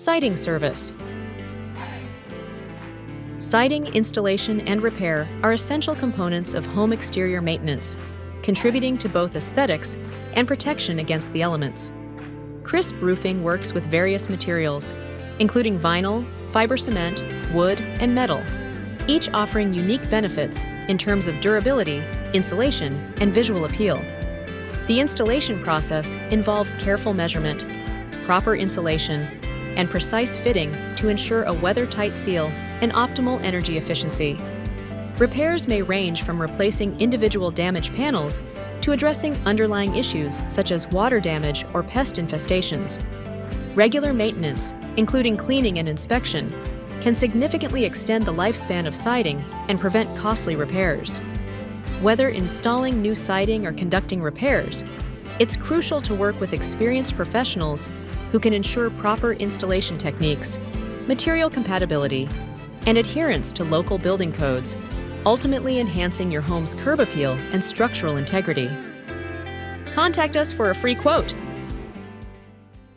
Siding service. Siding installation and repair are essential components of home exterior maintenance, contributing to both aesthetics and protection against the elements. Crisp roofing works with various materials, including vinyl, fiber cement, wood, and metal, each offering unique benefits in terms of durability, insulation, and visual appeal. The installation process involves careful measurement, proper insulation, and precise fitting to ensure a weather-tight seal and optimal energy efficiency. Repairs may range from replacing individual damaged panels to addressing underlying issues such as water damage or pest infestations. Regular maintenance, including cleaning and inspection, can significantly extend the lifespan of siding and prevent costly repairs. Whether installing new siding or conducting repairs, it's crucial to work with experienced professionals who can ensure proper installation techniques, material compatibility, and adherence to local building codes, ultimately enhancing your home's curb appeal and structural integrity. Contact us for a free quote